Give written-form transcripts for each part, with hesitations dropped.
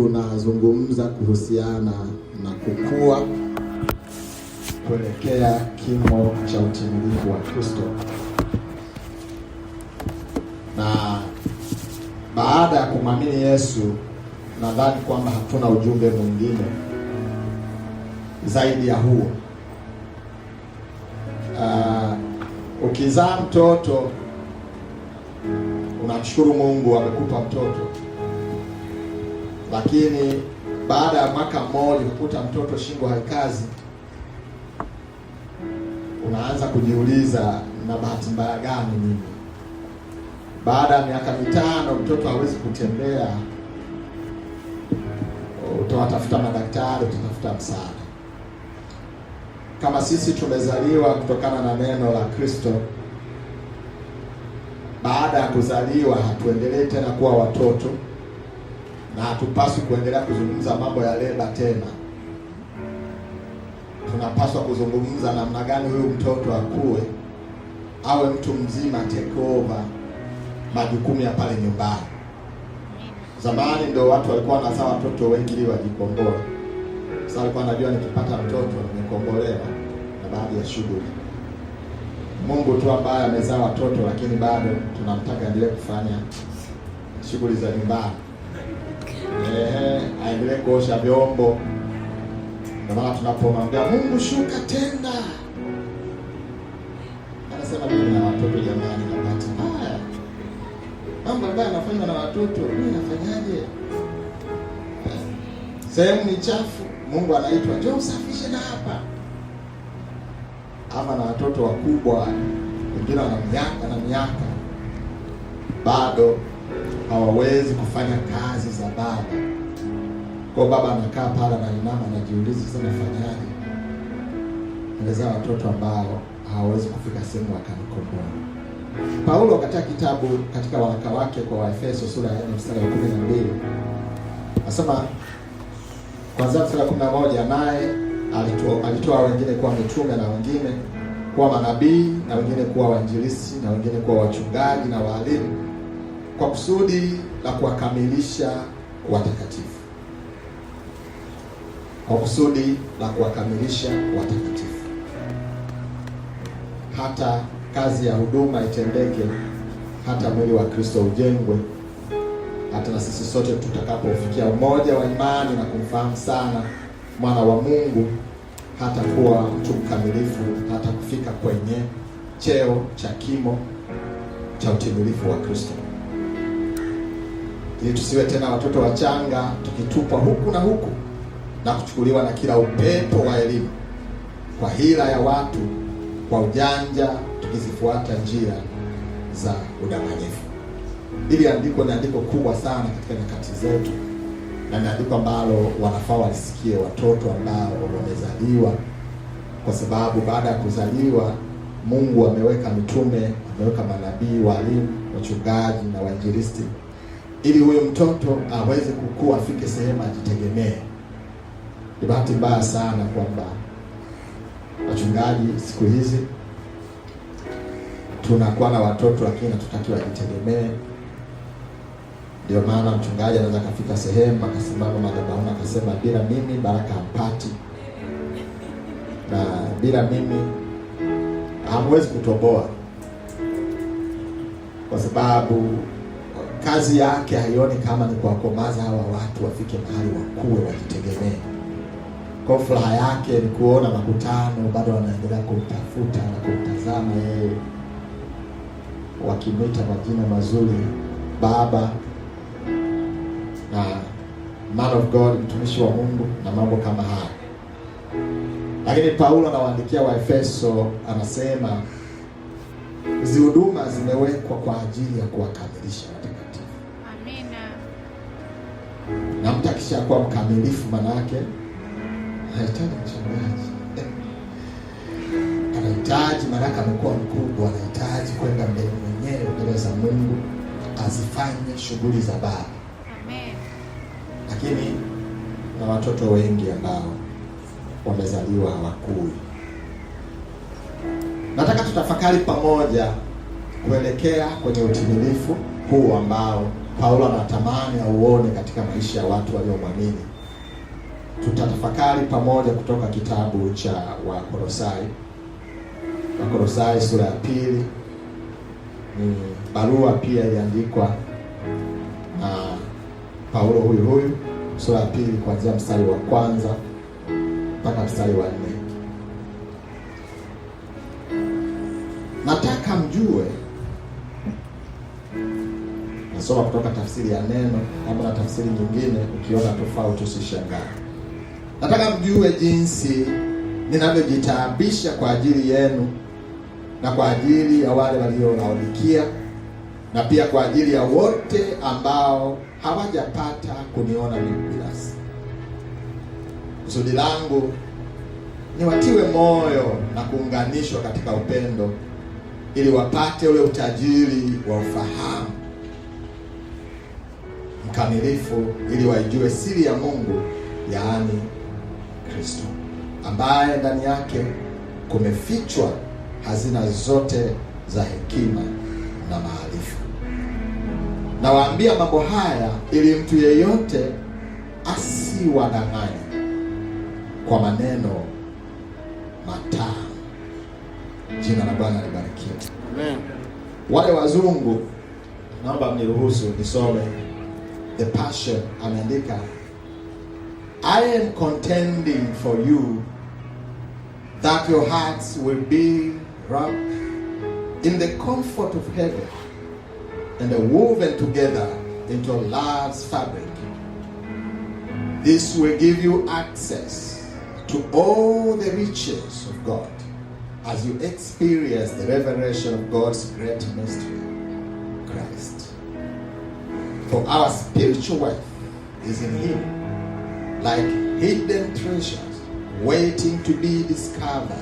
tunazungumza kuhusiana na kukua kuelekea kimo cha utimilifu wa Kristo. Na baada ya kumwamini Yesu, nadhani kwamba hatuna ujumbe mwingine zaidi ya huo. Ukizaa mtoto unamshukuru Mungu amekupa mtoto, lakini baada ya mwaka mmoja ukuta mtoto shingo haikazi, unaanza kujiuliza, na bahati mbaya gani mimi? Baada ya miaka 5 mtoto hawezi kutembea, utawatafuta madaktari, utatafuta msaada. Kama sisi tumezaliwa kutokana na neno la Kristo, baada ya kuzaliwa hatuendelee tena kuwa watoto, na hatupaswi kuendelea kuzungumza mambo ya leba tena. Tunapaswa kuzungumza namna gani huyu mtoto akue, awe mtu mzima, take over majukumu ya pale nyumbani. Zamani ndio watu walikuwa wanazaa watoto wengi ili wajikomboe. Sasa alikuwa anajua nikipata mtoto nimekombolewa na baadhi ya shughuli. Mungu tu ambaye amezaa watoto, lakini bado tunamtaka aendelee kufanya shughuli za nyumbani. Aendelee kuosha vyombo. Ndio maana tunapomwambia Mungu shuka tenda, anasema mimi na watoto jamani, na bahati mbaya mambo ambayo anafanya na watoto mimi nafanyaje? Sehemu ni chafu, Mungu anaitwa njoo usafishe na hapa. Ama na watoto wakubwa, wengine wana miaka bado hawawezi kufanya kazi za baba. Kwa baba anakaa pale na inama, anajiuliza sasa nafanyaje? Nilizaa watoto ambao hawawezi kufika sehemu wakanikomboa. Paulo katika kitabu, katika waraka wake kwa Waefeso sura ya 4 mstari wa 12 anasema, kwanza mstari wa 11, naye alitoa wengine kuwa mitume, na wengine kuwa manabii, na wengine kuwa wainjilisti, na wengine kuwa wachungaji na walimu, kwa kusudi la kuwakamilisha watakatifu. Kwa kusudi la kuwakamilisha watakatifu, hata kazi ya huduma itendeke, hata mwili wa Kristo ujengwe, hata na sisi sote tutakapofikia umoja wa imani na kumfahamu sana mwana wa Mungu, hata kuwa mtu mkamilifu, hata kufika kwenye cheo cha kimo cha utimilifu wa Kristo, ili tusiwe tena watoto wachanga tukitupwa huku na huku na kuchukuliwa na kila upepo wa elimu, kwa hila ya watu, kwa ujanja, tukizifuata njia za udanganyifu. Hili andiko ni andiko kubwa sana katika nyakati zetu, na ni andiko ambalo wanafaa walisikie watoto ambao wamezaliwa, kwa sababu baada ya kuzaliwa Mungu ameweka mitume, ameweka manabii, walimu, wachungaji na wainjilisti, ili huyo mtoto aweze kukua, afike sehemu ajitegemee. Ni bahati mbaya sana kwamba wachungaji siku hizi tunakuwa na watoto lakini hatutaki wajitegemee. Ndio maana mchungaji anaweza kafika sehemu akasimama madhabahuni akasema, bila mimi baraka hampati, na bila mimi hamwezi kutoboa, kwa sababu kazi yake haioni kama ni kuwakomaza hawa watu wafike mahali wakuwe wajitegemee. Kwa furaha yake ni kuona makutano bado wanaendelea kumtafuta na kumtazama yeye, wakimwita majina mazuri, baba na man of God, mtumishi wa Mungu na mambo kama haya. Lakini Paulo anawaandikia Waefeso, anasema hizi huduma zimewekwa kwa ajili ya kuwakamilisha watakatifu. Amina. Na mtu akishakuwa mkamilifu, manake anahitaji mchungaji. Anahitaji, maraka amekuwa mkubwa, anahitaji kwenda mbele mwenyewe mbele za Mungu azifanye shughuli za baba. Amen. Lakini na watoto wengi ambao wamezaliwa hawakui. Nataka tutafakari pamoja kuelekea kwenye utimilifu huu ambao Paulo anatamani auone katika maisha ya watu waliomwamini. Tutatafakari pamoja kutoka kitabu cha Wakolosai. Wakolosai sura ya 2 ni barua pia iliandikwa na Paulo huyu, sura ya 2 kuanzia mstari wa 1 mpaka mstari wa 4. Nataka mjue, nasoma kutoka tafsiri ya Neno, kama na tafsiri nyingine ukiona tofauti usishangae. Nataka mjue jinsi ninavyojitaabisha kwa ajili yenu na kwa ajili ya wale walio Laodikia, na pia kwa ajili ya wote ambao hawajapata kuniona mimi binafsi. Kusudi langu ni watiwe moyo na kuunganishwa katika upendo, ili wapate ule utajiri wa ufahamu mkamilifu, ili waijue siri ya Mungu, yaani Kristo, ambaye ndani yake kumefichwa hazina zote za hekima na maarifa. Nawaambia mambo haya ili mtu yeyote asiwadanganye kwa maneno matamu. Jina la Bwana libarikiwe. Amen. Wale wazungu, naomba mniruhusu nisome The Passion. Ameandika, I am contending for you that your hearts will be wrapped in the comfort of heaven and woven together into love's fabric. This will give you access to all the riches of God as you experience the revelation of God's great mystery, Christ. For our spiritual wealth is in Him, like hidden treasures waiting to be discovered,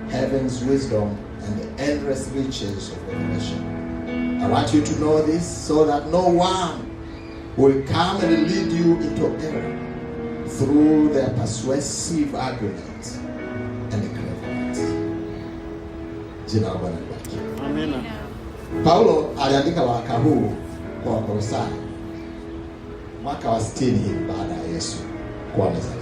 heaven's wisdom and the endless riches of revelation. I want you to know this so that no one will come and lead you into error through their persuasive arguments and cleverness. Jina la Bwana libarikiwe. Amina. Paulo aliandika waraka huu kwa Wakolosai mwaka wa 60 baada ya Yesu kuwa amezaliwa.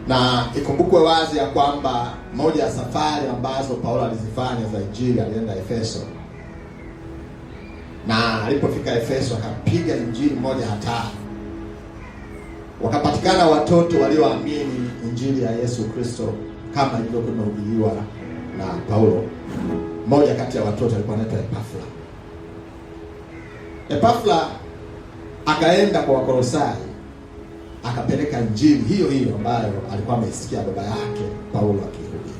Na ikumbukwe wazi ya kwamba moja ya safari ambazo Paulo alizifanya za Injili, alienda Efeso. Na alipofika Efeso akapiga Injili moja hatari. Wakapatikana watoto walioamini Injili ya Yesu Kristo kama ilivyokuwa imehubiriwa na Paulo. Mmoja kati ya watoto alikuwa anaitwa Epafra. Epafra akaenda kwa Wakolosai, akapeleka Injili hiyo hiyo ambayo alikuwa amesikia baba yake Paulo akihubiri.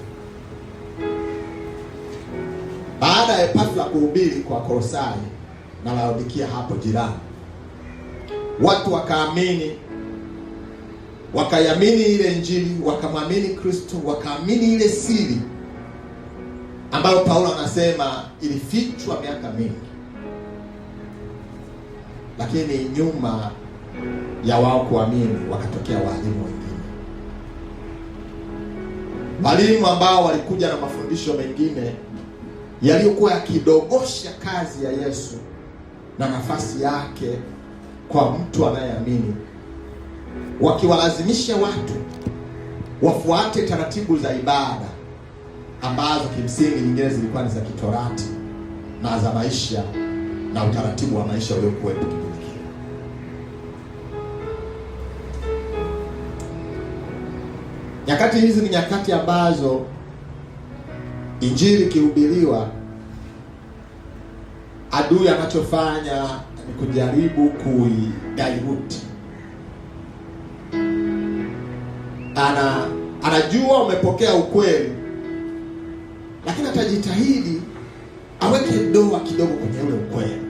Baada ya Epafra kuhubiri kwa Kolosai na Laodikia hapo jirani, watu wakaamini, wakaiamini ile Injili, wakamwamini Kristo, wakaamini ile siri ambayo Paulo anasema ilifichwa miaka mingi. Lakini nyuma ya wao kuamini wakatokea walimu wengine, walimu ambao walikuja na mafundisho mengine yaliyokuwa yakidogosha kazi ya Yesu na nafasi yake kwa mtu anayeamini, wakiwalazimisha watu wafuate taratibu za ibada ambazo kimsingi nyingine zilikuwa ni za kitorati na za maisha na utaratibu wa maisha uliokuwa kipindi kile. Nyakati hizi ni nyakati ambazo Injili ikihubiriwa, adui anachofanya ni kujaribu kuidailuti. Anajua umepokea ukweli, lakini atajitahidi aweke doa kidogo kwenye ule ukweli,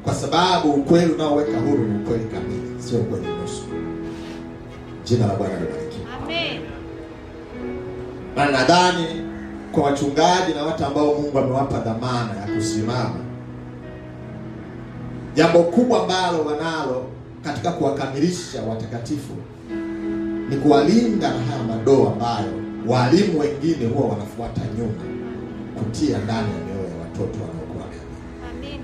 kwa sababu ukweli unaoweka huru ni ukweli kamili, sio ukweli nusu. Jina la Bwana libarikiwe. Amen. Na nadhani kwa wachungaji na watu ambao Mungu amewapa dhamana ya kusimama, jambo kubwa ambalo wanalo katika kuwakamilisha watakatifu ni kuwalinda na haya madoa ambayo walimu wengine huwa wanafuata nyuma kutia ndani ya mioyo ya watoto wanaokuwa wameamini. Amen.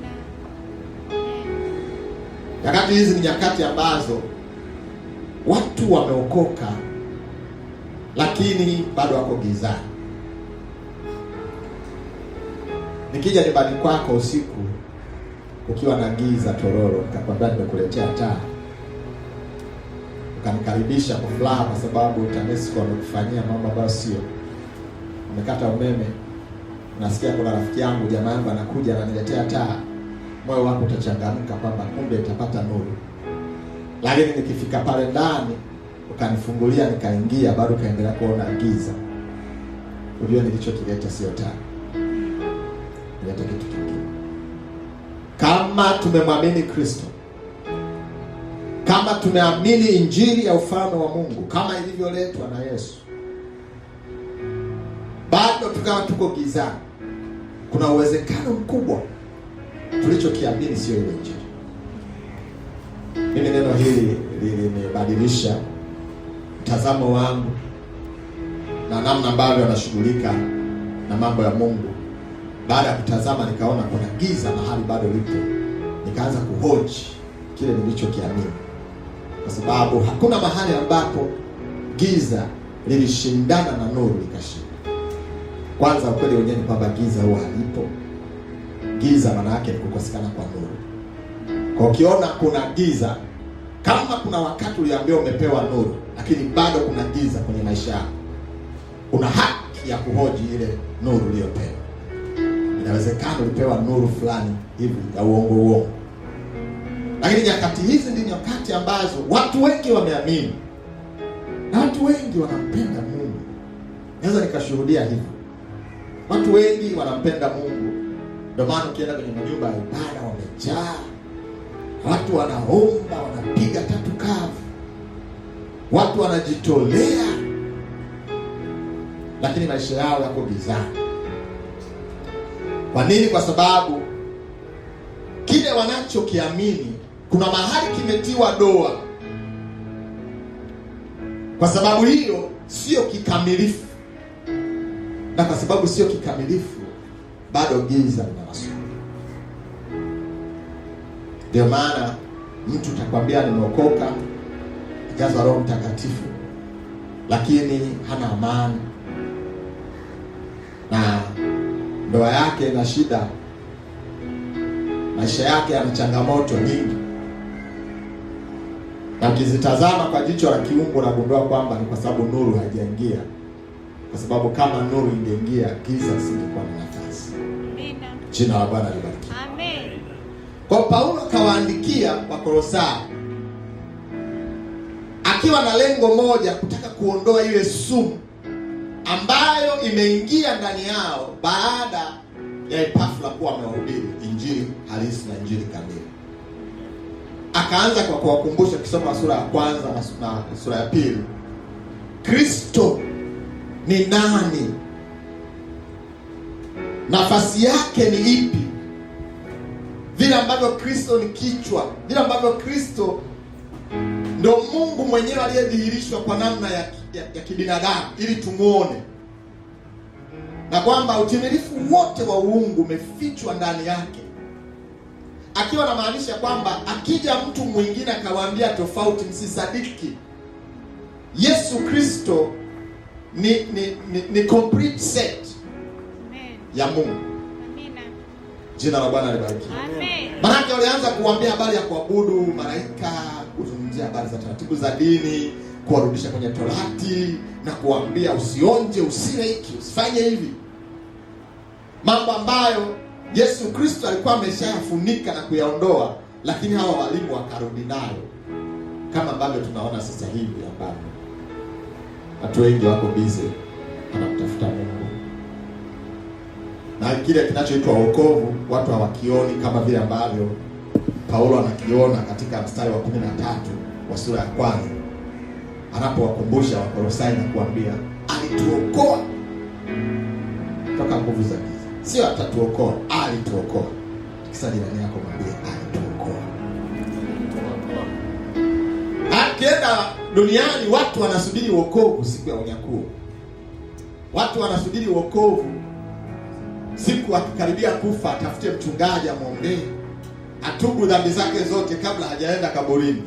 Nyakati hizi ni nyakati ambazo watu wameokoka lakini bado wako gizani. Nikija nyumbani kwako usiku ukiwa na giza tororo, nikakwambia nimekuletea taa, ukanikaribisha kwa furaha kwa sababu TANESCO wamekufanyia mambo ambayo sio, umekata umeme, unasikia kuna rafiki yangu, jamaa yangu anakuja ananiletea taa, moyo wako utachangamka kwamba kumbe itapata nuru. Lakini nikifika pale ndani ukanifungulia nikaingia, bado kaendelea kuona giza, ujue nilichokileta sio taa, nileta kitu kingine. Kama tumemwamini Kristo, kama tumeamini injili ya ufalme wa Mungu kama ilivyoletwa na Yesu, bado tukawa tuko gizani, kuna uwezekano mkubwa tulichokiamini sio ile injili. Mimi neno hili lilinibadilisha mtazamo wangu na namna ambavyo anashughulika na mambo ya Mungu. Baada ya kutazama nikaona kuna giza mahali bado lipo, nikaanza kuhoji kile nilichokiamini, kwa sababu hakuna mahali ambapo giza lilishindana na nuru likashinda. Kwanza ukweli wenyewe ni kwamba giza huwa halipo. Giza maana yake ni kukosekana kwa nuru. Kwa ukiona kuna giza, kama kuna wakati uliambiwa umepewa nuru lakini bado kuna giza kwenye maisha yako, una haki ya kuhoji ile nuru uliyopewa. Inawezekana ulipewa nuru fulani hivi ya uongo. Lakini nyakati hizi ndi nyakati ambazo watu wengi wameamini na watu wengi wanampenda Mungu. Naweza nikashuhudia hivyo. Watu wengi wanampenda Mungu. Ndio maana ukienda kwenye majumba ya ibada wamejaa. Watu wanaomba, wanapiga tatu kavu. Watu wanajitolea. Lakini maisha yao yako gizani. Kwa nini? Kwa sababu kile wanachokiamini kuna mahali kimetiwa doa. Kwa sababu hiyo sio kikamilifu. Na kwa sababu sio kikamilifu, bado giza linawasumbua. Ndio maana mtu atakwambia nimeokoka, jazwa Roho Mtakatifu, lakini hana amani na ndoa yake ina shida, maisha yake yana changamoto nyingi. Na ukizitazama kwa jicho la kiungu unagundua kwamba ni kwa sababu nuru haijaingia. Kwa sababu kama nuru ingeingia, giza lisingekuwa na nafasi. Amina. Jina la Bwana libarikiwe. Amen. Kwa Paulo kawaandikia Wakolosai akiwa na lengo moja, kutaka kuondoa ile sumu ambayo imeingia ndani yao baada ya Epafra kuwa amewahubiri injili halisi na injili kamili. Akaanza kwa kuwakumbusha, kisoma sura ya kwanza na sura ya pili, Kristo ni nani? Nafasi yake ni ipi? Vile ambavyo Kristo ni kichwa, vile ambavyo Kristo ndio Mungu mwenyewe aliyedhihirishwa kwa namna ya kibinadamu ili tumuone, na kwamba utimilifu wote wa uungu umefichwa ndani yake. Akiwa na maanisha kwamba akija mtu mwingine akawaambia tofauti, msisadiki. Yesu Kristo ni complete set. Amen. Ya Mungu. Amina. Jina la Bwana libarikiwe. Amen. Maana walianza kuambia habari ya kuabudu malaika, kuzungumzia habari za taratibu za dini, kuwarudisha kwenye Torati na kuambia usionje, usile hiki, usifanye hivi. Mambo ambayo Yesu Kristo alikuwa ameshayafunika na kuyaondoa, lakini hawa walimu wakarudi nayo, kama ambavyo tunaona sasa hivi ambapo watu wengi wako busy wanamtafuta Mungu. Na kile kinachoitwa wokovu watu hawakioni kama vile ambavyo Paulo anakiona katika mstari wa 13 wa sura ya kwanza, anapowakumbusha Wakolosai na kuambia alituokoa kutoka nguvu za giza. Sio atatuokoa, alituokoa. Kisa jirani yako mwambie alituokoa. Akienda duniani watu wanasubiri wokovu siku ya unyakuo. Watu wanasubiri wokovu siku akikaribia kufa, atafute mchungaji amwombee. atubu dhambi zake zote kabla hajaenda kaburini,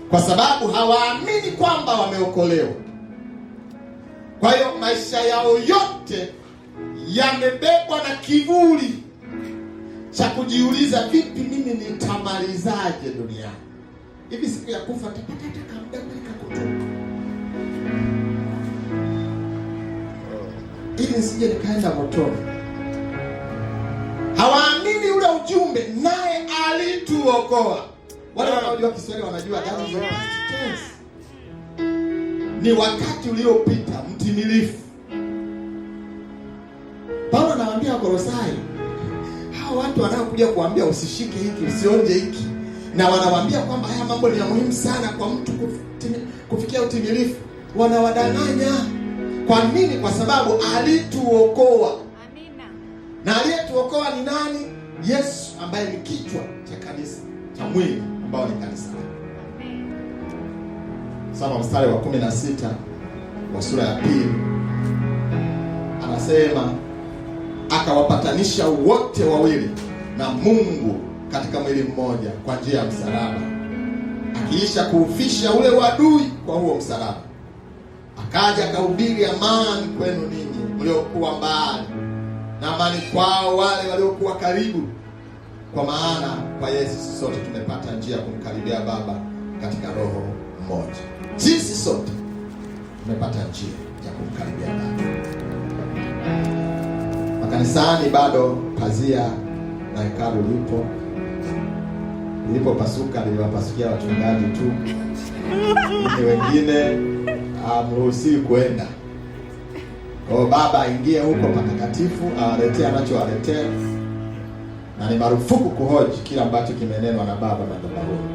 kwa sababu hawaamini kwamba wameokolewa. Kwa hiyo maisha yao yote yamebebwa na kivuli cha kujiuliza, vipi mimi nitamalizaje duniani? Hivi siku ya kufa tapata hata muda nikakutubu, ili nisije nikaenda motoni. Hawaamini ule ujumbe, naye alituokoa. Wale wanaojua Kiswahili wanajua that is past tense, ni wakati uliopita mtimilifu. Paulo anawaambia Wakolosai, hao watu wanaokuja kuambia usishike hiki, usionje hiki, na wanawaambia kwamba haya mambo ni ya muhimu sana kwa mtu kufikia utimilifu, wanawadanganya. Kwa nini? Kwa sababu alituokoa. Amina. Na aliyetuokoa ni nani? Yesu, ambaye ni kichwa cha kanisa, cha mwili ambao ni kanisa. Amen. Soma mstari wa 16 wa sura ya 2. Anasema akawapatanisha wote wawili na Mungu katika mwili mmoja kwa njia ya msalaba, akiisha kuufisha ule uadui kwa huo msalaba. Akaja akahubiri amani kwenu ninyi mliokuwa mbali, na amani kwao wale waliokuwa karibu. Kwa maana kwa Yesu sote tumepata njia kumkaribia Baba katika roho mmoja. Sisi sote tumepata njia ya kumkaribia Baba. Makanisani bado pazia na hekalu lipo. Lilipopasuka liliwapasukia wachungaji tu. Ni wengine mruhusiwi kwenda. Kwa Baba aingie huko patakatifu, awaletea anachowaletea, na ni marufuku kuhoji kila ambacho kimenenwa na Baba madhabahuni.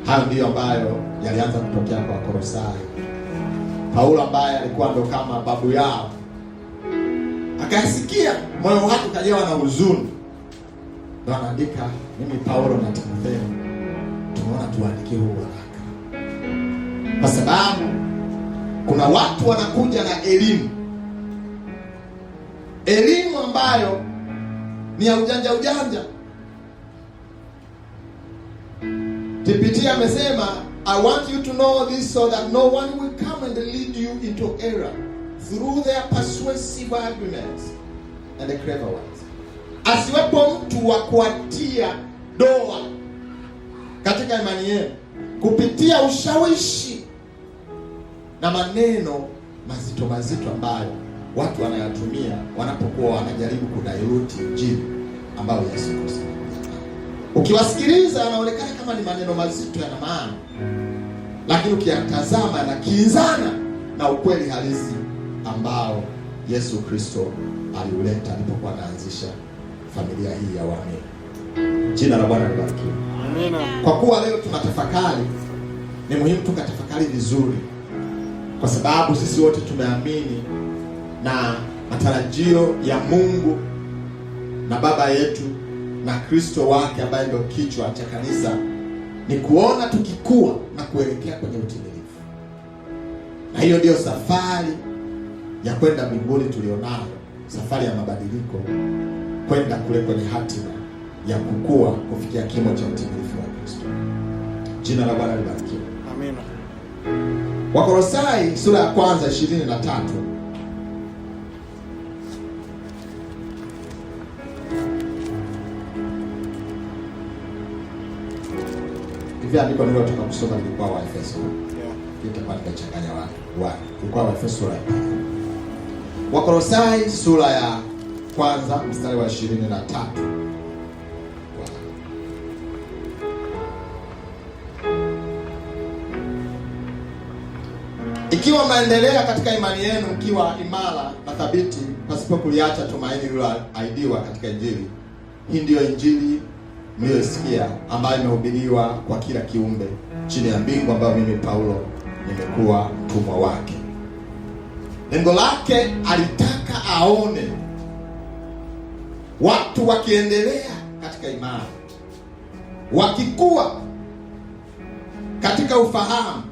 Hayo ndiyo ambayo yalianza kutokea kwa Wakolosai. Paulo ambaye alikuwa ndo kama babu yao akasikia, moyo wake ukajawa na huzuni. Ndio anaandika, mimi Paulo na Timotheo tumeona tuandikie huu waraka, kwa sababu kuna watu wanakuja na elimu ambayo ni ya ujanja. TPT amesema, I want you to know this so that no one will come and lead you into error through their persuasive arguments and the clever ones. Asiwepo mtu wa kuatia doa katika imani yenu kupitia ushawishi na maneno mazito ambayo watu wanayatumia wanapokuwa wanajaribu kudailuti injili ambayo Yesu Kristo. Ukiwasikiliza wanaonekana kama ni maneno mazito yana maana, lakini ukiyatazama yanakinzana na ukweli halisi ambao Yesu Kristo aliuleta alipokuwa anaanzisha familia hii ya waamini. Jina la Bwana libarikiwe. Amina. Kwa kuwa leo tunatafakari, ni muhimu tukatafakari vizuri, kwa sababu sisi wote tumeamini na matarajio ya Mungu na Baba yetu na Kristo wake ambaye ndio kichwa cha kanisa ni kuona tukikua na kuelekea kwenye utimilifu. Na hiyo ndio safari ya kwenda mbinguni tulionayo, safari ya mabadiliko kwenda kule kwenye hatima ya kukua kufikia kimo cha utimilifu wa Kristo. Jina la Bwana libarikiwe. Amina. Wakolosai sura ya 1:23. Hivi andiko nilotoka kusoma lilikuwa Waefeso. Itakuwa nimechanganya watu. Ilikuwa Waefeso sura ya 1. Wakolosai sura ya 1 mstari wa 23. Ikiwa mnaendelea katika imani yenu mkiwa imara na thabiti, pasipo kuliacha tumaini lililoahidiwa katika Injili. Hii ndiyo Injili mliyosikia, ambayo imehubiriwa kwa kila kiumbe chini ya mbingu, ambayo mimi Paulo nimekuwa mtumwa wake. Lengo lake alitaka aone watu wakiendelea katika imani, wakikua katika ufahamu.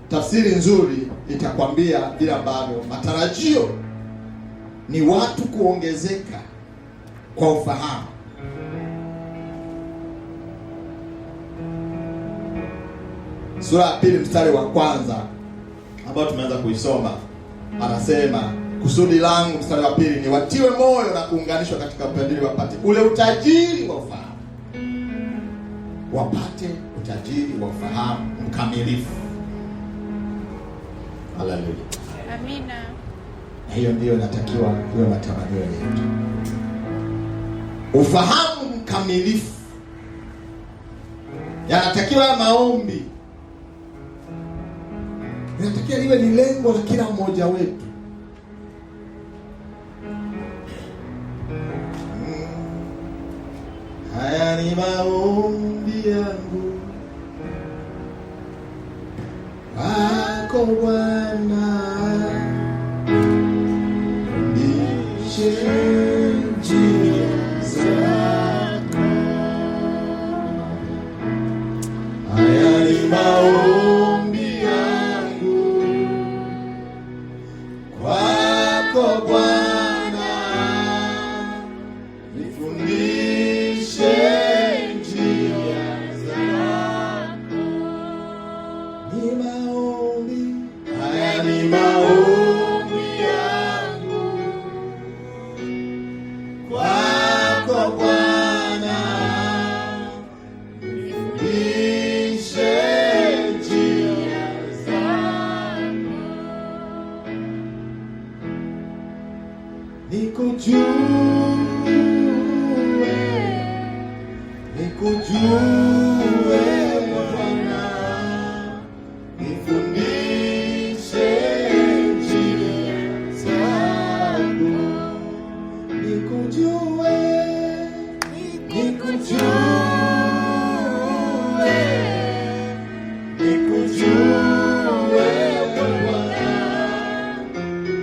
Tafsiri nzuri itakwambia vile ambavyo matarajio ni watu kuongezeka kwa ufahamu. Sura ya 2 mstari wa 1 ambao tumeanza kuisoma, anasema kusudi langu, mstari wa 2, ni watiwe moyo na kuunganishwa katika upendo wapate ule utajiri wa ufahamu. Wapate utajiri wa ufahamu mkamilifu. Haleluya. Amina. Hiyo ndiyo inatakiwa iwe matamanio yetu. Ufahamu mkamilifu. Yanatakiwa maombi. Inatakiwa liwe ni lengo la kila mmoja wetu. Haya ni maombi yangu kwako Bwana, nifundishe njia zako. Haya ni maombi yangu kwako Bwana, nifundishe njia zako. Ni maombi, haya ni maombi yangu kwako Bwana, nifundishe njia zako. Nikujue, nikujue Bwana, nifundishe njia zako. Nikujue, nikujue, nikujue Bwana,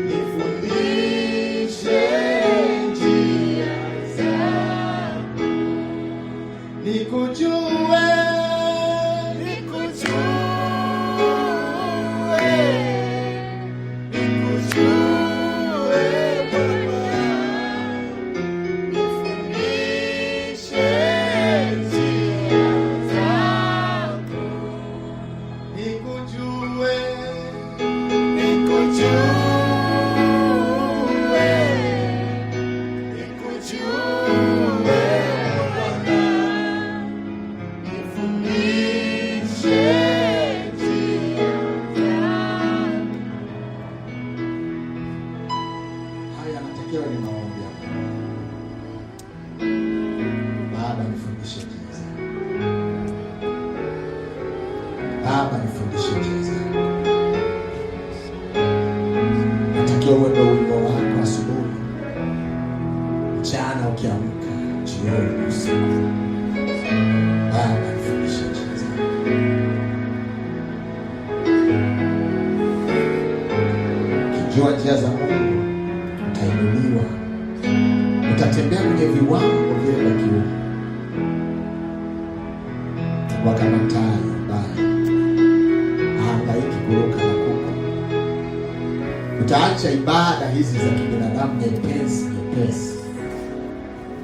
nifundishe njia zako. Nikujue, nikujue, nikujue Bwana, nifundishe njia zako. Nikujue, nikujue, nikujue Bwana, nifundishe njia zako. Haya yanatakiwa ni maombi yako. Baba, nifundishe njia zako. Baba, nifundishe njia zako. Natakiwa uwe ndio wimbo wako asubuhi, mchana ukiamka, jioni, usiku. Baba, nifundishe njia zako. Ukijua njia za Mungu, utainuliwa. Utatembea kwenye viwango vile vya kiungu. Utakuwa kama tai ambaye hahangaiki kuruka na kuku. Utaacha ibada hizi za kibinadamu nyepesi,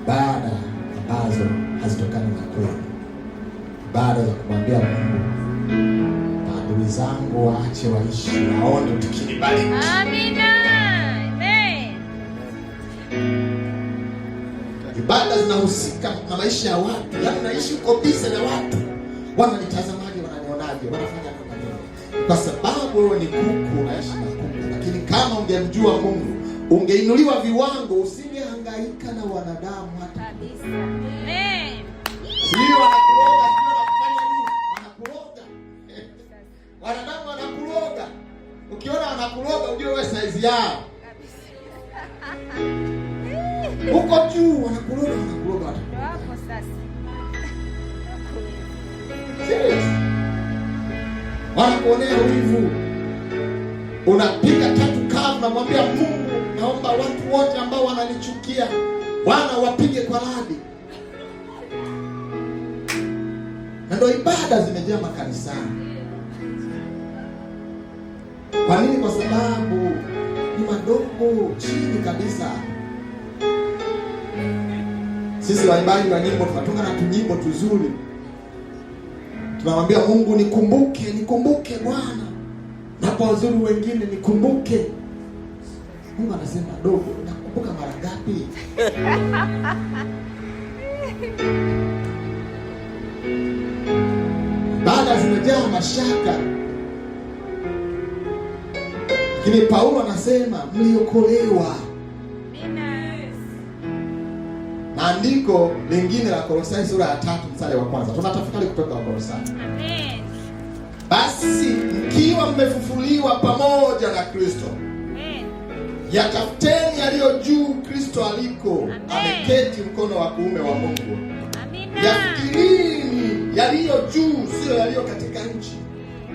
ibada ambazo hazitokani na kweli, ibada za kumwambia Mungu, maadui zangu waache waishi, waone tukinibariki. Amina. Amen. Ibada zinahusika na maisha ya watu. Yaani naishi uko busy na watu. Wananitazamaje, wananionaje, wanafanya kama nini? Kwa sababu wewe ni kuku, unaishi na kuku. Lakini kama ungemjua Mungu, ungeinuliwa viwango, usingehangaika na wanadamu hata Kabisa. Amen. sio wanakuroga, sio wanafanya nini? Wanakuroga. Wanadamu wanakuroga. Ukiona wanakuroga, ujue wewe size yao. Huko juu wanakuroga watu. Ndio hapo sasa. Serious. Wanakuonea wivu. Unapiga tatu kavu na mwambia Mungu, naomba watu wote ambao wananichukia Bwana wapige kwa radi. Na ndio ibada zimejaa makanisani. Kwa nini? Kwa sababu ni madogo Mungu chini kabisa. Sisi waimbaji wa nyimbo tunatoka na tunyimbo tuzuri, tunamwambia Mungu, nikumbuke Bwana, napowazuru wengine nikumbuke. Mungu anasema, dogo, nakumbuka mara ngapi? Baada zimejaa mashaka. Lakini Paulo anasema mliokolewa. Andiko lingine la Kolosai sura ya 3 mstari wa 1. Tunatafakari kutoka Kolosai. Amen. Basi mkiwa mmefufuliwa pamoja na Kristo. Amen. Yatafuteni yaliyo juu Kristo aliko. Ameketi mkono wa kuume wa Mungu. Amina. Yafikirini yaliyo juu, sio yaliyo katika nchi.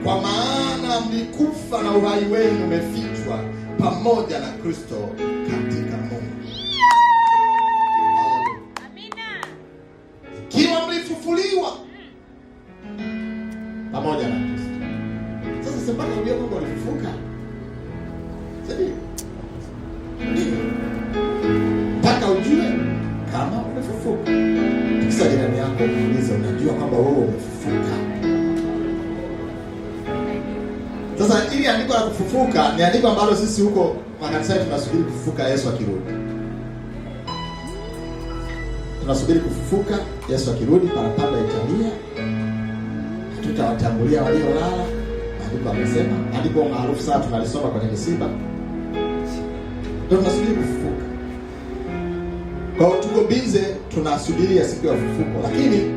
Kwa maana mlikufa na uhai wenu umefichwa pamoja na Kristo katika Mungu. Kiwa mlifufuliwa pamoja na Kristo. Sasa sembaka ujue kwamba ulifufuka. Sadi. Mpaka ujue kama umefufuka. Tukisa jirani yako muulize, unajua kwamba wewe umefufuka? Sasa ili andiko la kufufuka ni andiko ambalo sisi huko makanisani tunasubiri kufufuka Yesu akirudi. Tunasubiri kufufuka Yesu akirudi, parapanda italia, tutawatangulia waliolala. Andiko amesema, andiko maarufu sana tunalisoma kwenye misiba. Ndio tunasubiri kufufuka. Kwa hiyo tuko busy tunasubiria siku ya ufufuko. Lakini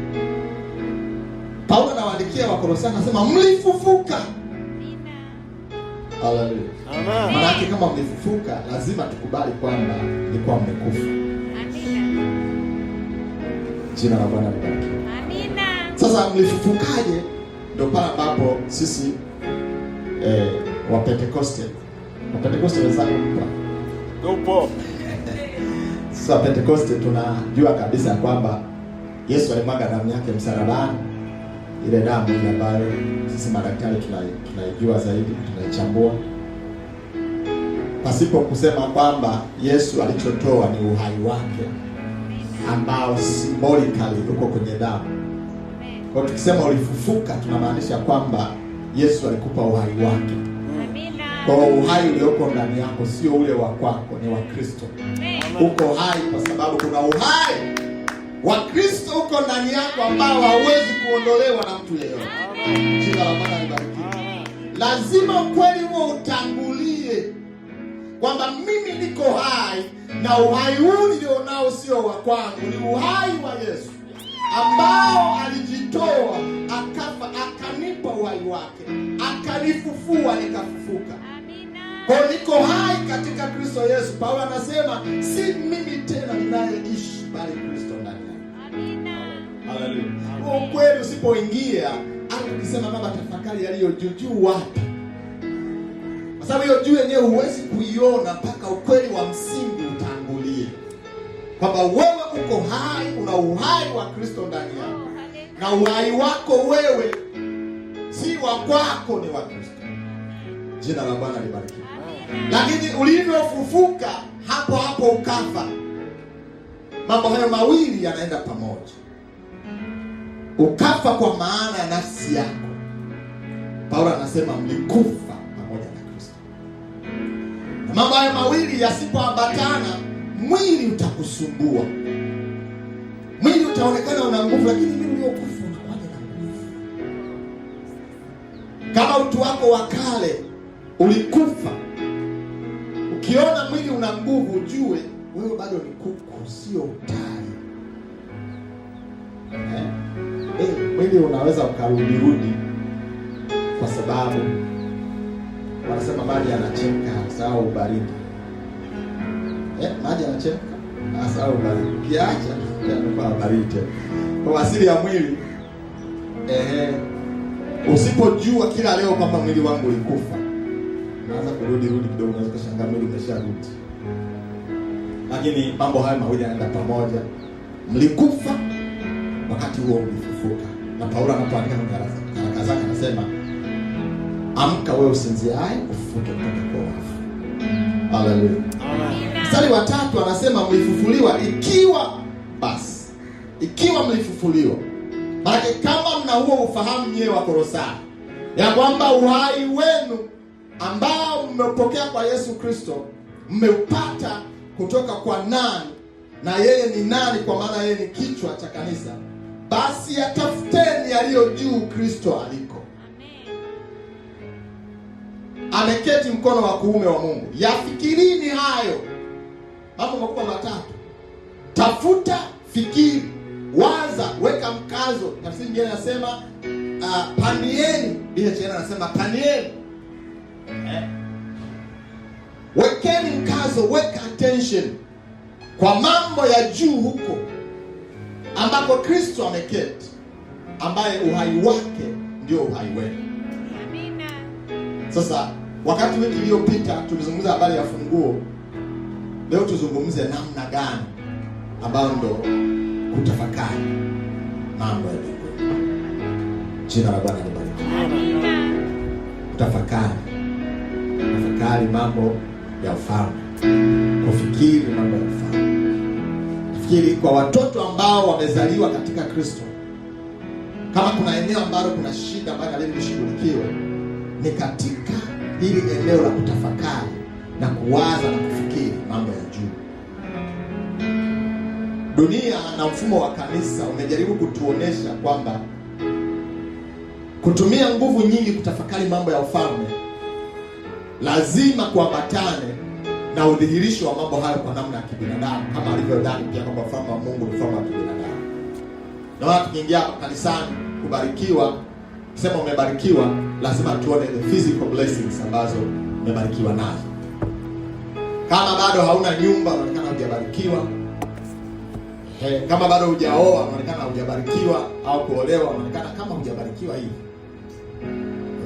Paulo anawaandikia Wakolosai anasema mlifufuka. Haleluya. Amen. Maana kama mlifufuka lazima tukubali kwamba mlikuwa mmekufa. Amina. Jina la Bwana libarikiwe. Amina. Sasa mlifufukaje? Ndio pale ambapo sisi wa Pentecoste wenzangu upo. Sasa Pentecoste tunajua kabisa kwamba Yesu alimwaga damu yake msalabani. Ile damu ile ambayo sisi madaktari tunaijua zaidi, tunaichambua. Pasipo kusema kwamba Yesu alichotoa ni uhai wake ambao symbolically uko kwenye damu. Kwa tukisema ulifufuka tunamaanisha kwamba Yesu alikupa uhai wake. Amina. Kwa uhai ulioko ndani yako sio ule wa kwako, ni wa Kristo. Uko hai kwa sababu kuna uhai wa Kristo uko ndani yako ambao hauwezi kuondolewa na mtu yeyote. Jina la Bwana libarikiwe. Lazima ukweli huo utangulie kwamba mimi niko hai na uhai huu nilionao sio wa kwangu, ni uhai wa Yesu ambao alijitoa akafa akanipa uhai wake, akanifufua nikafufuka. Amina. Kwa niko hai katika Kristo Yesu. Paulo anasema si mimi tena ninayeishi bali Kristo ndani yangu. Amina. Haleluya. Kwa kweli usipoingia au ukisema baba tafakari yaliyo juu wapi? Kwa sababu hiyo juu yenyewe huwezi kuiona mpaka ukweli wa msingi utangulie. Kwamba wewe uko hai, una uhai wa Kristo ndani yako. Na uhai wako wewe si wa kwako, ni wa Kristo. Jina la Bwana libarikiwe. Lakini ulivyofufuka hapo hapo ukafa. Mambo hayo mawili yanaenda pamoja. Ukafa kwa maana ya nafsi yako. Paulo anasema mlikufa pamoja na Kristo. Na mambo hayo mawili yasipoambatana, mwili utakusumbua. Mwili utaonekana una nguvu, lakini mwili uliokufa unakuwa na nguvu. Kama utu wako wa kale ulikufa, ukiona mwili una nguvu ujue wewe bado ni kuku, sio utari. Mwili unaweza ukarudi kwa sababu wanasema maji yanachemka sawa baridi. Maji yanachemka sawa baridi. Kiacha yanakuwa baridi. Kwa asili ya mwili usipojua kila leo kwamba mwili wangu ulikufa, unaanza kurudi kidogo, unaweza kushangaa mwili umesharudi. Lakini mambo haya mawili yanaenda pamoja. Mlikufa wakati huo mlifufuka. Na Paulo anapoandika nyaraka zake anasema amka wewe usinziaye, ufufuke kutoka kwa wafu. Haleluya. Mstari wa 3 anasema mlifufuliwa ikiwa mlifufuliwa. Maana kama mna huo ufahamu nyewe wa Kolosai ya kwamba uhai wenu ambao mmepokea kwa Yesu Kristo mmeupata kutoka kwa nani, na yeye ni nani, kwa maana yeye ni kichwa cha kanisa, basi yatafuteni yaliyo juu Kristo aliko. Ameketi mkono wa kuume wa Mungu. Yafikirini hayo. Mambo makubwa matatu. Tafuta, fikiri, waza, weka mkazo. Tafsiri nyingine inasema panieni. Bila chana anasema panieni. Wekeni mkazo, weka attention kwa mambo ya juu huko ambapo Kristo ameketi, ambaye uhai wake ndio uhai wenu. Amina. Sasa wakati wiki iliyopita tulizungumza habari ya funguo. Leo tuzungumze namna gani ambayo ndo kutafakari mambo ya mbinguni. Jina la Bwana libarikiwe. Amina. Kutafakari mambo ya ufalme, kufikiri mambo ya ufalme. Fikiri kwa watoto ambao wamezaliwa katika Kristo. Kama kuna eneo ambalo kuna shida ambayo lazima lishughulikiwe, ni katika hili eneo la kutafakari na kuwaza na kufikiri mambo ya juu. Dunia na mfumo wa kanisa umejaribu kutuonesha kwamba kutumia nguvu nyingi kutafakari mambo ya ufalme lazima kuambatane na udhihirisho wa mambo hayo kwa namna ya kibinadamu, kama alivyodhani pia kwamba ufalme wa Mungu ni ufalme wa kibinadamu. Na watu tukiingia kanisani kubarikiwa, sema umebarikiwa, lazima tuone the physical blessings ambazo umebarikiwa nazo. Kama bado hauna nyumba, unaonekana hujabarikiwa. Kama bado hujaoa, unaonekana hujabarikiwa, au kuolewa, unaonekana kama hujabarikiwa hivi.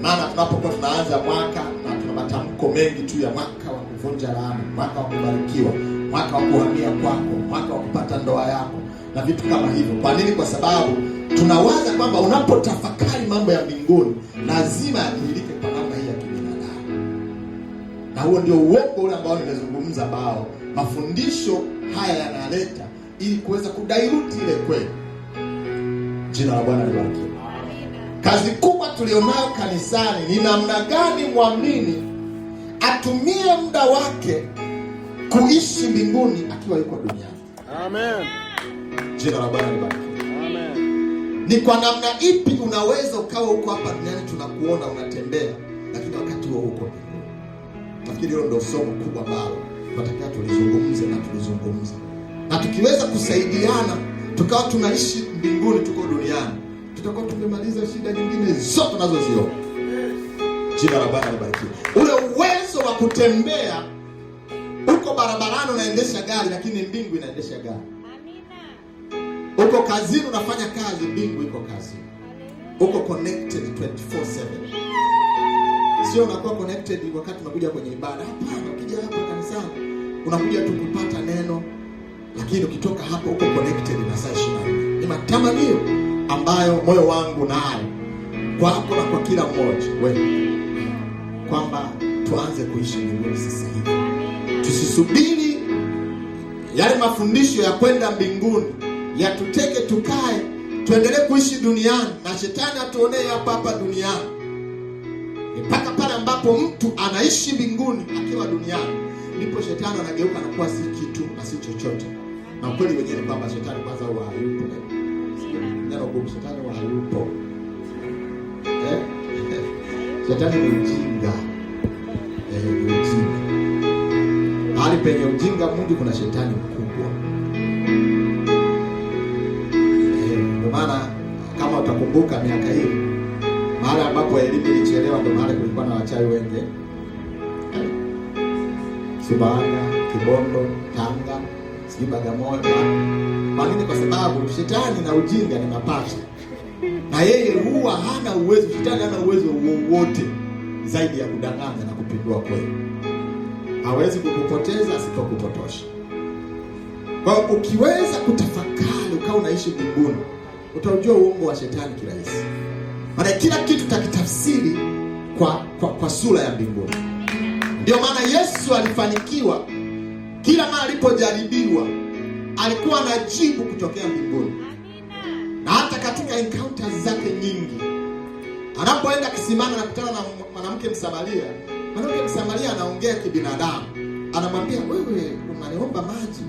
Maana tunapokuwa tunaanza mwaka na tuna matamko mengi tu ya mwaka wa kuvunja laana, mwaka wa kubarikiwa, mwaka wa kuhamia kwako, mwaka wa kupata ndoa yako na vitu kama hivyo. Kwa nini? Kwa sababu tunawaza kwamba unapotafakari mambo ya mbinguni lazima yadhihirike kwa namna hii ya kibinadamu. Na huo ndio uongo ule ambao nimezungumza, ambao mafundisho haya yanaleta ili kuweza kudirect ile kweli. Jina la Bwana libarikiwe. Kazi kubwa tulionayo kanisani ni namna gani muamini atumie muda wake kuishi mbinguni akiwa yuko duniani. Amen. Jina la Bwana libarikiwe. Amen. Ni kwa namna ipi unaweza ukawa huko hapa duniani tunakuona unatembea, lakini wakati huo uko mbinguni? Nafikiri hilo ndio somo kubwa ambalo tunatakiwa tulizungumze. Na tukiweza kusaidiana tukawa tunaishi mbinguni tuko duniani, tutakuwa tumemaliza shida nyingine zote tunazoziona. Jina la Bwana libarikiwe. Ule uwezo wa kutembea uko barabarani unaendesha gari, lakini mbingu inaendesha gari. Amina. Uko kazini unafanya kazi, mbingu iko kazini. Uko connected 24/7. Sio unakuwa connected wakati unakuja kwenye ibada. Hapana, ukija hapa kanisani unakuja tu kupata neno, lakini ukitoka hapo uko connected na saa 24. Ni matamanio ambayo moyo wangu nayo kwako na kwa kila mmoja wewe, kwamba tuanze kuishi mbinguni sasa hivi. Tusisubiri yale mafundisho ya kwenda mbinguni yatuteke tukae tuendelee kuishi duniani na shetani atuonee hapa duniani. Mpaka pale ambapo mtu anaishi mbinguni akiwa duniani, ndipo shetani anageuka na kuwa si kitu na si chochote. Na ukweli wenyewe ni kwamba shetani kwanza huwa hayupo. Neno kwa shetani huwa hayupo. Shetani ni ujinga. Ni ujinga. Hali penye ujinga mwingi kuna shetani mkubwa. Ndio maana kama utakumbuka miaka hii, mahali ambapo elimu ilichelewa ndio mahali kulikuwa na wachawi wengi. Sumbawanga, Kibondo, Tanga, Bagamoyo. Kwa nini? Kwa sababu shetani na ujinga ni mapacha. Na yeye huwa hana uwezo, shetani hana uwezo wowote zaidi ya kudanganya na kupindua kweli. Hawezi kukupoteza asipokupotosha. Kwa hiyo ukiweza kutafakari ukawa unaishi mbinguni, utajua uongo wa shetani kirahisi. Maana kila kitu takitafsiri kwa sura ya mbinguni. Ndio maana Yesu alifanikiwa. Kila mara alipojaribiwa alikuwa anajibu kutokea mbinguni. Na hata katika encounters zake nyingi, anapoenda kisimani na kukutana na mwanamke Msamaria, mwanamke Msamaria anaongea kibinadamu. Anamwambia, wewe unaniomba maji?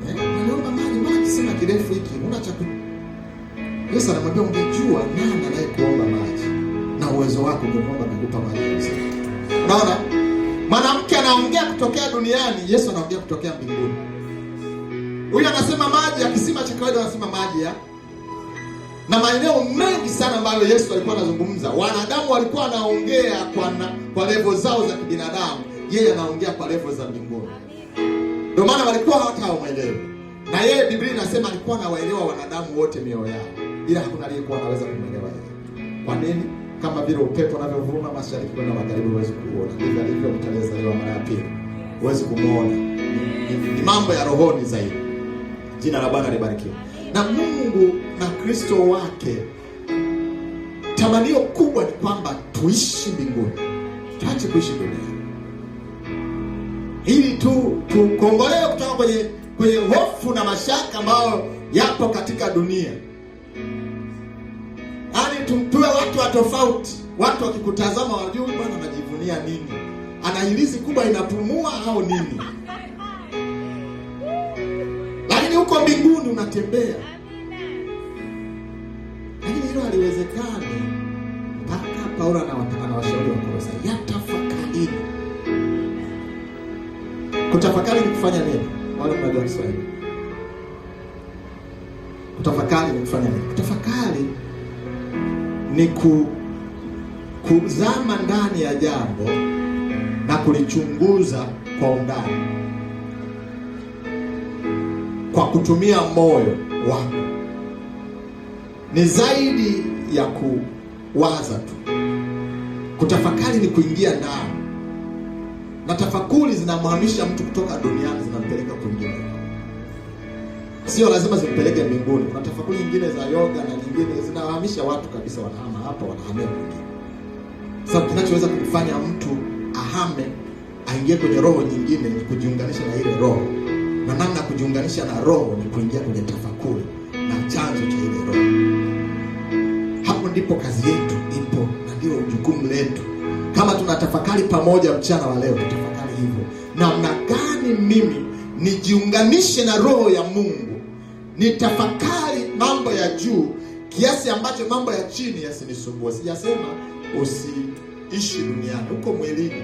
Unaniomba maji? Mbona kisima kirefu hiki? Una cha Yesu anamwambia, ungejua nani anayekuomba maji na uwezo wako ungekuomba kukupa maji. Unaona? Mwanamke anaongea kutokea duniani, Yesu anaongea kutokea mbinguni. Huyu anasema maji ya kisima cha kawaida, anasema maji ya. Na maeneo mengi sana ambayo Yesu alikuwa anazungumza, wanadamu walikuwa wanaongea kwa level zao za kibinadamu, yeye anaongea kwa level za mbinguni. Ndio maana walikuwa hata hawaelewi. Na yeye Biblia inasema alikuwa anawaelewa wanadamu wote mioyo yao, ila hakuna aliyekuwa anaweza kumwelewa yeye. Kwa nini? Kama vile upepo unavyovuma mashariki kwenda magharibi, huwezi kuona. Ndivyo alivyo mtu aliyezaliwa mara ya pili, huwezi kumuona. Ni mambo ya rohoni zaidi. Jina la Bwana libarikiwe. Na Mungu na Kristo wake, tamanio kubwa ni kwamba tuishi mbinguni, tuache kuishi duniani, ili tukongolee kutoka kwenye hofu na mashaka ambayo yapo katika dunia. Yaani tuwe watu wa tofauti. Watu wakikutazama wajue bwana anajivunia nini, ana hirizi kubwa inapumua au nini. Lakini huko mbinguni unatembea. Lakini hilo haliwezekani. Mpaka Paulo anawashauri Wakolosai, yatafakari. Kutafakari ni kufanya nini? Wale mnajua Kiswahili. Kutafakari ni kufanya nini? Kutafakari ni kuzama ndani ya jambo na kulichunguza kwa undani, kwa kutumia moyo wako. Ni zaidi ya kuwaza tu. Kutafakari ni kuingia ndani. Na tafakuri zinamhamisha mtu kutoka duniani, zinampeleka kwingine. Sio lazima zimpeleke mbinguni. Kuna tafakuri nyingine za yoga na nyingine zinahamisha watu kabisa, wanahama hapa wanahamia kwingine. Sasa kinachoweza kumfanya mtu ahame aingie kwenye roho nyingine ni kujiunganisha na ile roho. Na namna kujiunganisha na roho ni kuingia kwenye tafakuri na chanzo cha ile roho. Hapo ndipo kazi yetu ipo na ndio jukumu letu. Kama tunatafakari pamoja mchana wa leo, tutafakari hivyo. Namna gani mimi nijiunganishe na roho ya Mungu, nitafakari mambo ya juu kiasi ambacho mambo ya chini yasinisumbue. Sijasema usiishi duniani, uko mwilini.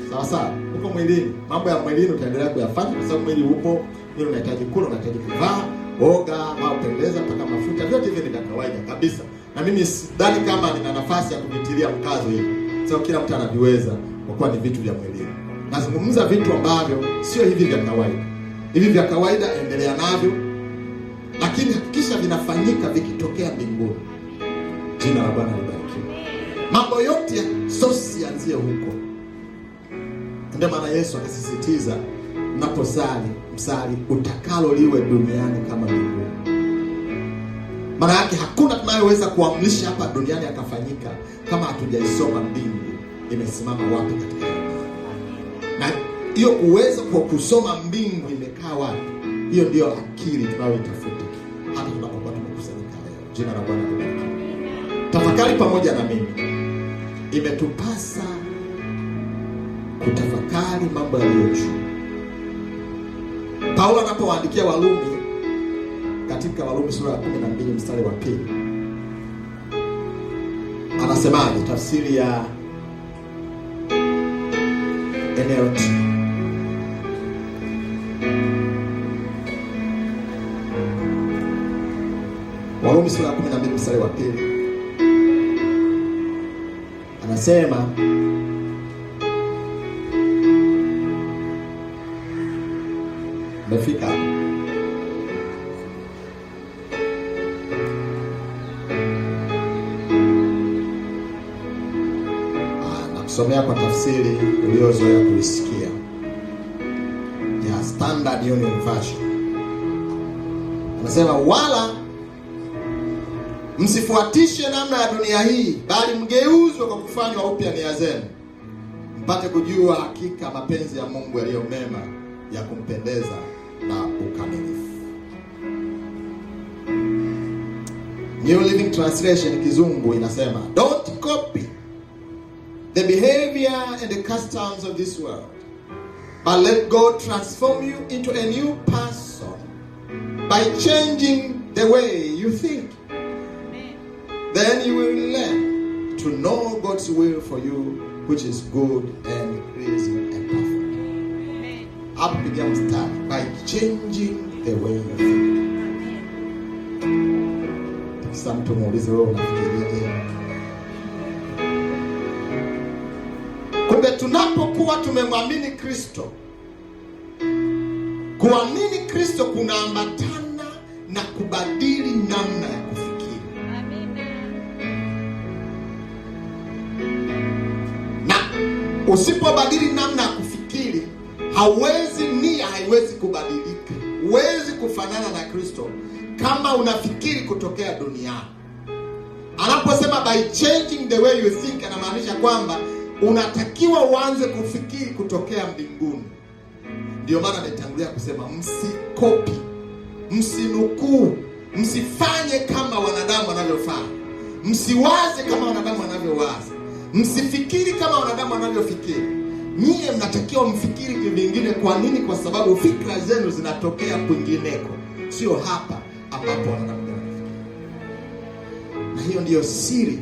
Sawa sawa, uko mwilini. Mambo ya mwilini utaendelea kuyafanya kwa sababu mwili upo, mwili unahitaji kula, unahitaji kuvaa, oga, au pendeza, paka mafuta, vyote hivi ni vya kawaida kabisa. Na mimi sidhani kama nina nafasi ya kuvitilia mkazo hivi. Sio kila mtu anaviweza kwa kuwa ni vitu vya mwilini. Nazungumza vitu ambavyo sio hivi vya kawaida. Hivi vya kawaida endelea navyo, lakini hakikisha vinafanyika vikitokea mbinguni. Jina la Bwana libarikiwe. Mambo yote ya sosi yanzie huko. Ndio maana Yesu akasisitiza, mnaposali msali utakalo liwe duniani kama mbinguni. Maana yake hakuna tunayoweza kuamrisha hapa duniani akafanyika kama hatujaisoma mbingu imesimama wapi katika dunia. Na hiyo uwezo kwa kusoma mbingu imekaa wapi, hiyo ndio akili tunayoitafuta hata tunapokuwa tumekusanyika leo. Jina la Bwana libarikiwe. Tafakari pamoja na mimi. Imetupasa kutafakari mambo yaliyo juu. Paulo anapowaandikia Warumi, katika Warumi sura ya 12 mstari wa 2, anasemaje? Tafsiri ya NLT. Warumi sura ya 12 mstari wa 2 anasema, umefika? Nakusomea kwa tafsiri uliozoea kuisikia ya Standard Union Version. Anasema, wala msifuatishe namna ya dunia hii, bali mgeuzwe kwa kufanywa upya nia zenu, mpate kujua hakika mapenzi ya Mungu yaliyo mema, ya kumpendeza na ukamilifu. New Living Translation Kizungu inasema, don't copy the behavior and the customs of this world, but let God transform you into a new person by changing the way you think. Then you will learn to know God's will for you, which is good and pleasing and perfect. Hapo pigia mstari, by changing the way you think. Sasa mtu muulize, wewe unafikiriaje? Kumbe tunapokuwa tumemwamini Kristo, kuamini Kristo kunaambatana na kubadili namna ya kufikiri. Amina. Na usipobadili namna ya kufikiri, nia haiwezi kubadilika. Huwezi kufanana na Kristo kama unafikiri kutokea duniani. Anaposema by changing the way you think, anamaanisha kwamba unatakiwa uanze kufikiri kutokea mbinguni. Ndio maana nimetangulia kusema msikopi, msinukuu, msifanye kama wanadamu wanavyofanya, msiwaze kama wanadamu wanavyowaza, msifikiri kama wanadamu wanavyofikiri. Nyie mnatakiwa mfikiri vingine. Kwa nini? Kwa sababu fikra zenu zinatokea kwingineko, sio hapa ambapo wanadamu wanafikiri. Na hiyo ndiyo siri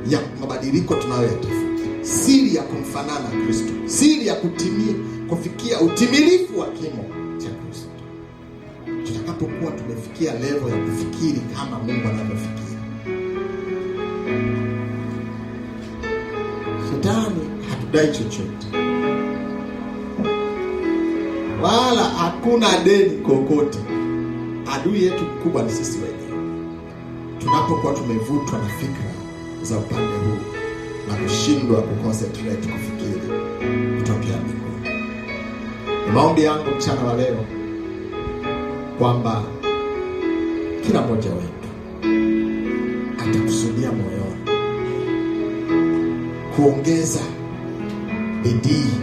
ya mabadiliko tunayoyatafuta, siri ya kumfanana Kristo, siri ya kufikia utimilifu wa kimo cha Kristo. Tutakapokuwa tumefikia level ya kufikiri kama Mungu anavyofikiri, Shetani hatudai chochote, wala hakuna deni kokote. Adui yetu mkubwa ni sisi wenyewe, tunapokuwa tumevutwa na fikra za upande huu na kushindwa kuconcentrate kufikiri kutokea mbinguni. Ni maombi yangu mchana wa leo kwamba kila mmoja wetu atakusudia moyoni kuongeza bidii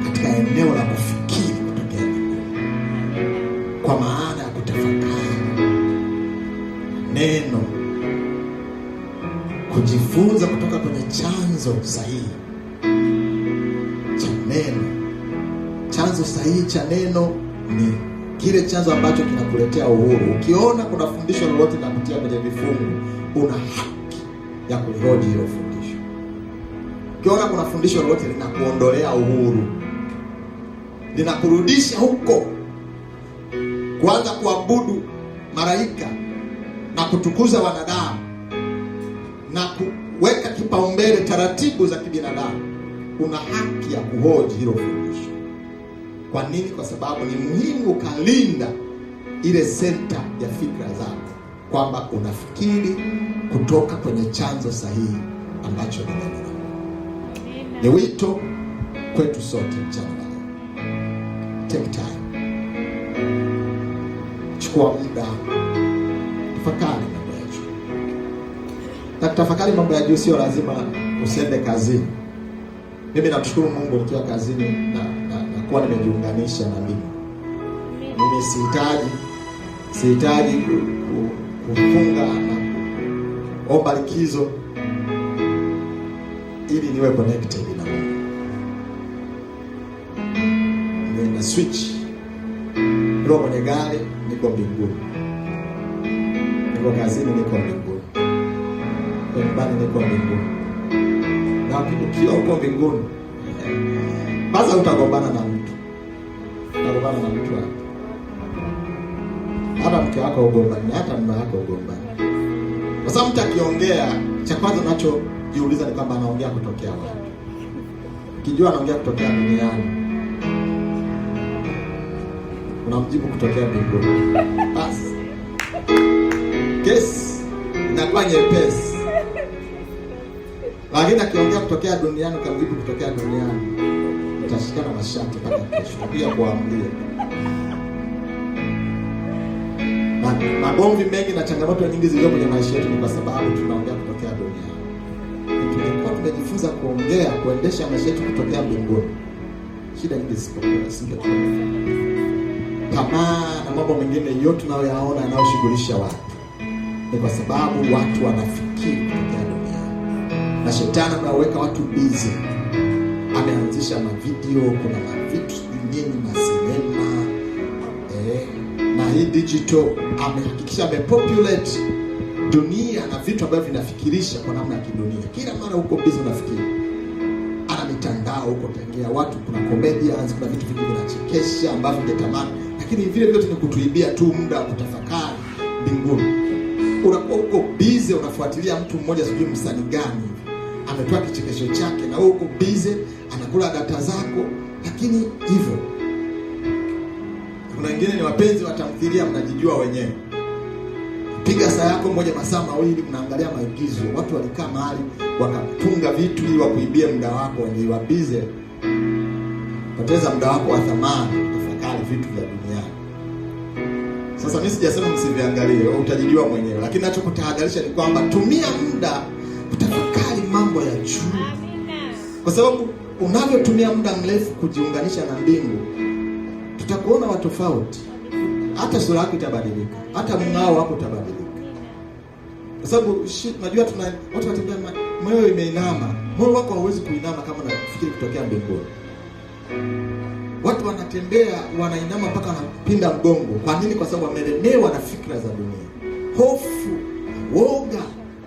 katika eneo la kufikiri kutokea mbinguni, kwa maana ya kutafakari neno, kujifunza kutoka kwenye chanzo sahihi cha neno. Chanzo sahihi cha neno ni kile chanzo ambacho kinakuletea uhuru. Ukiona kuna fundisho lolote linakutia kwenye vifungu, una haki ya kulihoji hilo fundisho. Ukiona kuna fundisho lolote linakuondolea uhuru, linakurudisha huko kuanza kuabudu malaika na kutukuza wanadamu na kuweka kipaumbele taratibu za kibinadamu, una haki ya kuhoji hilo fundisho. Kwa nini? Kwa sababu ni muhimu ukalinda ile senta ya fikra zako, kwamba unafikiri kutoka kwenye chanzo sahihi ambacho ni neno. Ni wito kwetu sote mchana leo. Take time, chukua muda, tafakari mambo ya juu. Na tafakari mambo ya juu sio lazima usiende kazini. Mimi namshukuru Mungu nikiwa kazini na kuwa nimejiunganisha na mimi. Mimi sihitaji kufunga na kuomba likizo ili niwe connected na Mungu. Nina switch. Niko kwenye gari, niko mbinguni. Niko kazini, niko mbinguni. Niko nyumbani, niko mbinguni. Na ukiwa uko mbinguni, basi utagombana na mtu. Utagombana na mtu hapo. Hata mke wako ugombani, hata mume wako ugombani. Kwa sababu mtu akiongea, cha kwanza unachojiuliza ni kwamba anaongea kutokea wapi. Ukijua anaongea kutokea duniani, unamjibu kutokea mbinguni. Basi kesi inakuwa nyepesi. Lakini akiongea kutokea duniani, ukamjibu kutokea duniani, utashikana mashati mpaka kesho. Pia kuambia magomvi mengi na changamoto nyingi zilizo kwenye maisha yetu ni kwa sababu tunaongea kutokea duniani. Tungekuwa tungejifunza kuongea, kuendesha maisha yetu kutokea mbinguni, shida nyingi zisingekuwa. Tamaa na mambo mengine yote tunayoyaona yanayoshughulisha watu ni kwa sababu watu wanafikiri kutokea duniani, na shetani anaweka watu busy. Ameanzisha mavideo, kuna mavitu vingine, masinema, na hii digital amehakikisha amepopulate dunia na vitu ambavyo vinafikirisha kwa namna ya kidunia. Kila mara uko busy unafikiri. Ana mitandao huko tangia watu, kuna comedians, kuna vitu vingi vinachekesha ambavyo ungetamani, lakini vile vyote ni kutuibia tu muda wa kutafakari mbinguni. Unakuwa uko busy unafuatilia mtu mmoja sijui msanii gani ametoa kichekesho chake, na wewe uko busy anakula data zako, lakini hivyo. Kuna wengine ni wapenzi wa tamthilia, mnajijua wenyewe. Piga saa yako moja masaa mawili mnaangalia maigizo. Watu walikaa mahali wakatunga vitu ili wakuibie muda wako, wenye wa busy. Poteza muda wako wa thamani kutafakari vitu vya duniani. Sasa mimi sijasema msiviangalie, wewe utajijua mwenyewe, lakini ninachokutahadharisha ni kwamba tumia muda kutafakari mambo ya juu. Kwa sababu unavyotumia muda mrefu kujiunganisha na mbingu, tutakuona watu tofauti. Hata sura yako itabadilika, hata mng'ao wako utabadilika. Kwa sababu unajua watu watembea moyo imeinama. Moyo wako hauwezi kuinama kama unafikiri kutokea mbinguni. Watu wanatembea wanainama mpaka wanapinda mgongo. Kwa nini? Kwa sababu wamelemewa na fikra za dunia. Hofu, woga,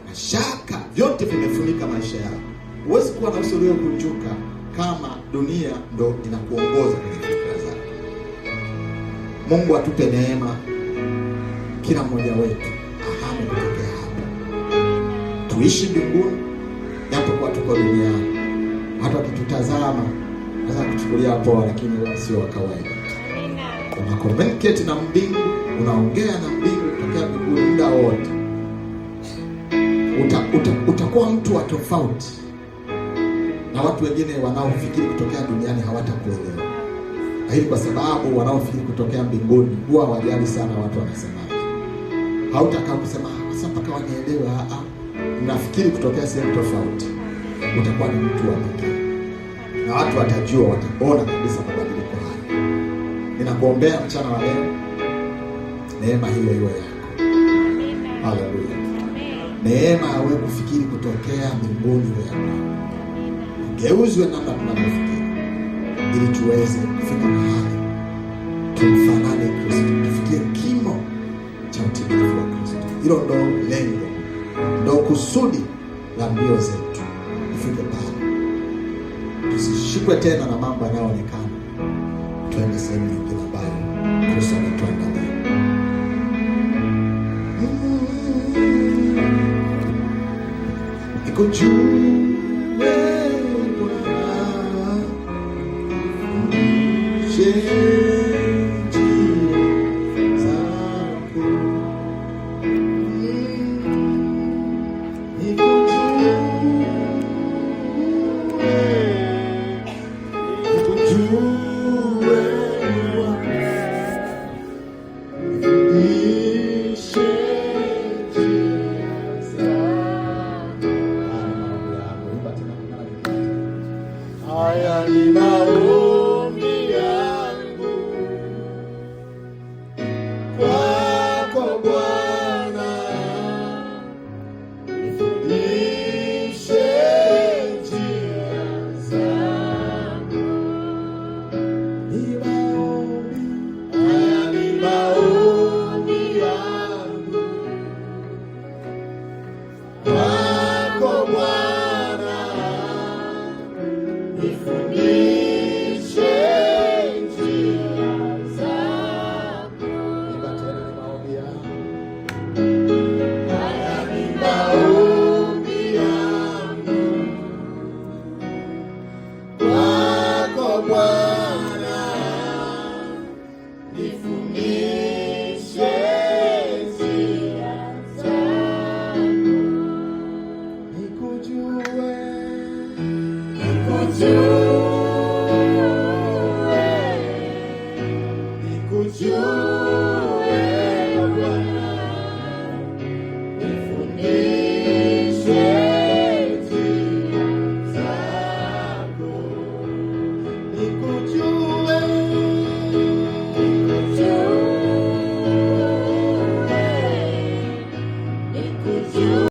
mashaka, vyote vimefunika maisha yao. Huwezi kuwa na uso uliokunjuka kama dunia ndo inakuongoza kwenye fikra zako. Mungu atupe neema, kila mmoja wetu ahame kutokea hapa, tuishi mbinguni japo kwa tuko duniani. Watu wakitutazama naweza kuchukulia poa, lakini sio wa kawaida. Una communicate na mbingu, unaongea na mbingu kutokea mbinguni muda wote. Utakuwa mtu wa tofauti, na watu wengine wanaofikiri kutokea duniani hawatakuelewa. Hili kwa sababu wanaofikiri kutokea mbinguni huwa hawajali sana watu wanasemaje. Hautakaa kusema sasa mpaka wanielewe. Unafikiri kutokea sehemu tofauti, utakuwa ni mtu wa pekee, na watu watajua, wataona kabisa mabadiliko haya. Ninakuombea mchana wa leo, neema hiyo iwe yako. Haleluya. Neema ya wewe kufikiri kutokea mbinguni iwe yako. Geuzwe namna tunavyofikiri, ili tuweze kufika mahali tumfanane Kristo, tufikie kimo cha utimilifu wa Kristo. Hilo ndo lengo, ndo kusudi la mbio zetu, tufike pale. Tusishikwe tena na mambo yanayoonekana, tuende sehemu nyingine ambayo Kristo ametuandalia. Niko juu haya ni maombi yangu. nikujue.